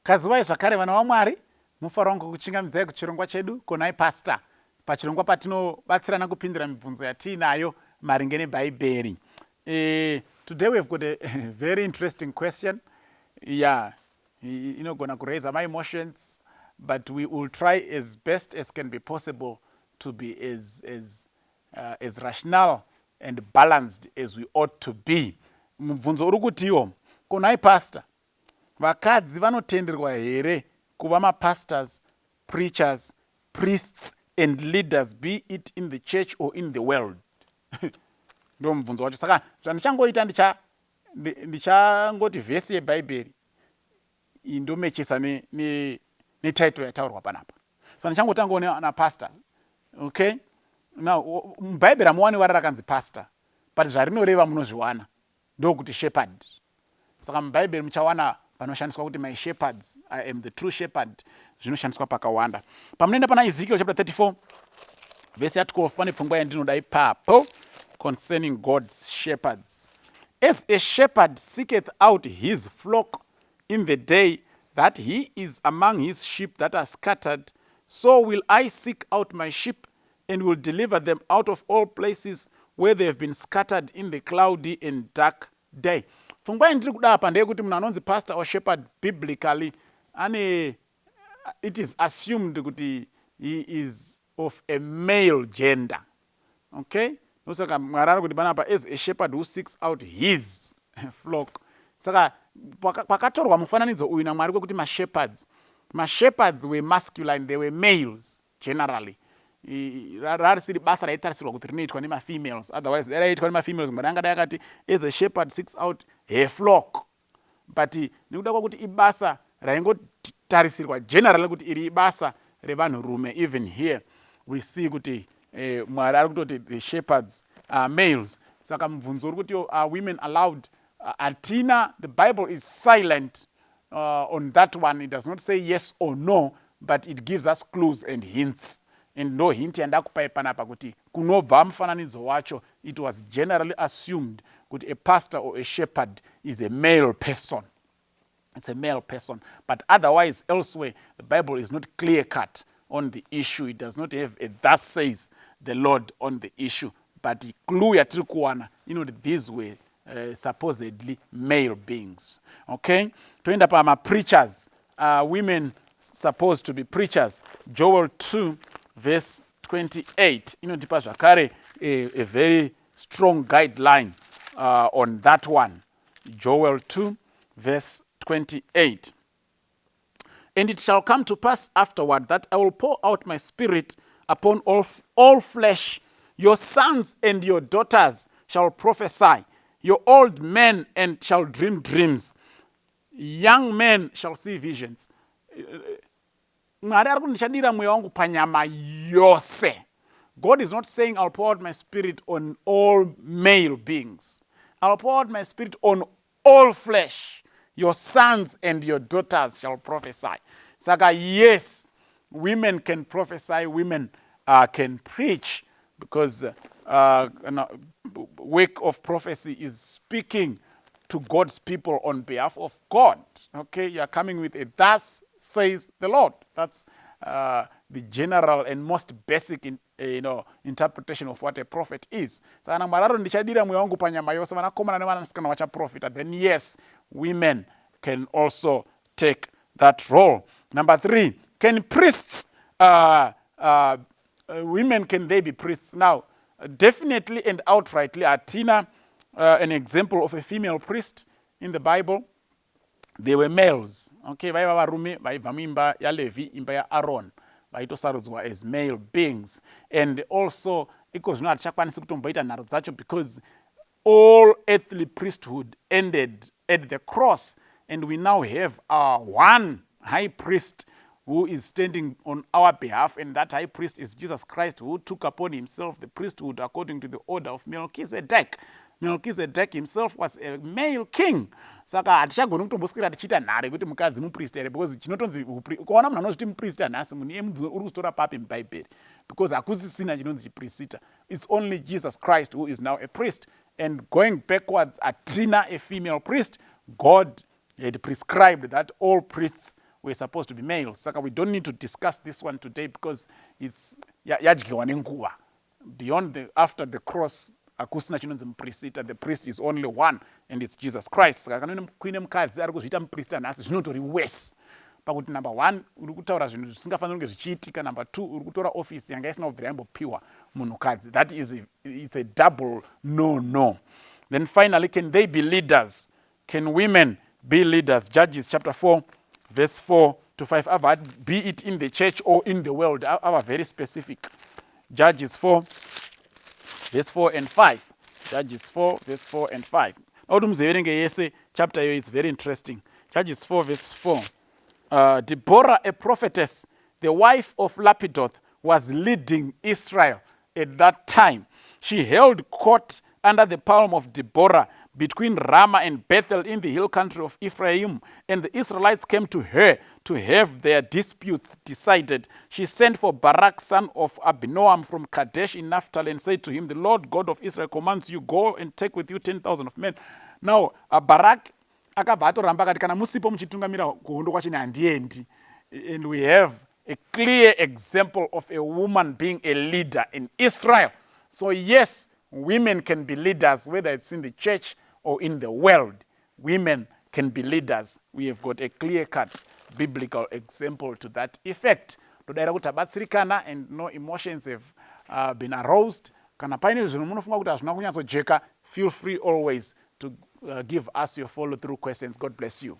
Kazivai zvakare vana vaMwari, munofanira kunge kuchingamidzai kuchirongwa chedu konai pastor. Pachirongwa patinobatsirana kupindura mibvunzo yatiinayo maringe nebhaibheri. Today we've got a very interesting question. Yeah, inogona kuraise my emotions, but we will try as best as can be possible to be as rational and balanced as we ought to be. Mubvunzo uri kutiwo, konai pastor, vakadzi vanotenderwa here kuva mapastors, preachers, priests and leaders, be it in the church or in the world? Ndo mubvunzo wacho. Saka zvandichangoita ndichangoti vhesi yebhaibheri indomechesa netitle yataurwa panapa. Saka ndichangotangawo napastor. Okay? Now, mubhaibheri hamuwani vara rakanzi pastor, but zvarinoreva munozviwana ndokuti shepherd. Saka mubhaibheri muchawana panoshandiswa kuti my shepherds, I am the true shepherd, zvinoshandiswa pakawanda. Pamunoenda pana Ezekiel chapter 34 verse 12 pane pfungwa yandinoda ipapo concerning God's shepherds. As a shepherd seeketh out his flock in the day that he is among his sheep that are scattered, so will I seek out my sheep and will deliver them out of all places where they have been scattered in the cloudy and dark day. Pfungwa yandiri kuda apa ndeyekuti munhu anonzi pastor or shepherd biblically it is assumed kuti he is of a male gender. Okay? Nosaka Mwari ari kuti panapa as a shepherd who seeks out his flock. Saka pakatorwa mufananidzo uyu naMwari kwekuti mashepherds were masculine, they were males generally. Rarisiri basa raitarisirwa kuti rinoitwa nemafemales, otherwise raiitwa nemafemales. Mwari angadai akati as a shepherd seeks out her flock, but nekuda kwakuti ibasa raingotarisirwa generally kuti iri ibasa revanhurume. Even here we see kuti Mwari ari kutoti the shepherds are males. Saka mubvunzo uri kuti are women allowed? Atina, the Bible is silent on that one. It does not say yes or no, but it gives us clues and hints. And no hint yandakupai panapa kuti kunobva mufananidzo wacho, it was generally assumed kuti a pastor or a shepherd is a male person. It's a male person. But otherwise, elsewhere, the Bible is not clear-cut on the issue. It does not have a thus says the Lord on the issue. But the clue yatiri kuwana, these were supposedly male beings. Okay? Toenda pa preachers, women supposed to be preachers. Joel 2 verse 28. Inotipa zvakare a very strong guideline on that one. Joel 2 verse 28. And it shall come to pass afterward that I will pour out my spirit upon all flesh. Your sons and your daughters shall prophesy. Your old men and shall dream dreams. Young men shall see visions. Mwari ari kuti ndichadira mweya wangu panyama yose. God is not saying I'll pour out my spirit on all male beings. I'll pour out my spirit on all flesh. Your sons and your daughters shall prophesy. Saka, yes, women can prophesy, women can preach, because work of prophecy is speaking to God's people on behalf of God. Okay, you are coming with a thus says the Lord. That's the general and most basic interpretation of what a prophet is. So mararo ndichadira mweya wangu panyama yose vanakomana nevanasikana vachaprofita. Then yes, women can also take that role. Number 3, can priests, women, can they be priests? Now, definitely and outrightly, Atina, an example of a female priest in the Bible. They were males. Okay, vaiva varume vaibva muimba yaLevi, imba yaAaron, vaitosarudzwa as male beings. And also, iko zvino hatichakwanisi kutomboita nharo dzacho, because all earthly priesthood ended at the cross, and we now have one high priest who is standing on our behalf, and that high priest is Jesus Christ, who took upon himself the priesthood according to the order of Melchizedek. Melchizedek himself was a male king. Saka hatichagoni kutomboswera tichiita nhare kuti mukadzi mupriest here, because chinotonzi ukaona munhu anozviti mupriest hanhasi, munhu uri kuzitora papi mubhaibheri, because hakusisina chinonzi chipristita. It's only Jesus Christ who is now a priest. And going backwards, Atina, a female priest, God had prescribed that all priests were supposed to be males. Saka we don't need to discuss this one today because it's yadyiwa nenguva. Beyond after the cross, akusina chinonzi muprista. The priest is only one, and it's Jesus Christ. Saka kana kuine mukadzi ari kuzviita muprista nhasi zvinotori worse. Pakuti number one, uri kutaura zvinhu zvisingafaniri kunge zvichiitika. Number two, uri kutora office yanga isina kubvira yambopiwa munhukadzi. That is it's a double no. Then finally, can they be leaders? Can women be leaders? Judges chapter 4, verse 4 to 5. Be it in the church or in the world. Are very specific. Judges 4, verse 4 and 5. Judges 4, verse 4 and 5. Chapter is very interesting. Judges 4, verse 4. Deborah, a prophetess, the wife of Lapidoth, was leading Israel at that time. She held court under the palm of Deborah between Ramah and Bethel in the hill country of Ephraim, and the Israelites came to her to have their disputes decided. She sent for Barak, son of Abinoam from Kadesh in Naphtali, and said to him, the Lord God of Israel commands you, go and take with you 10,000 of men. Now, Barak akabva atoramba akati kana musipo muchitungamira kuhondo kwachine handiendi. And we have a clear example of a woman being a leader in Israel. So yes, women can be leaders, whether it's in the church or in the world. Women can be leaders. We have got a clear-cut biblical example to that effect. Todaira kuti tabatsirikana and no emotions have been aroused. Kana paine zvinhu munofunga kuti hazvina kunyatsojeka, feel free always to give us your follow-through questions. God bless you.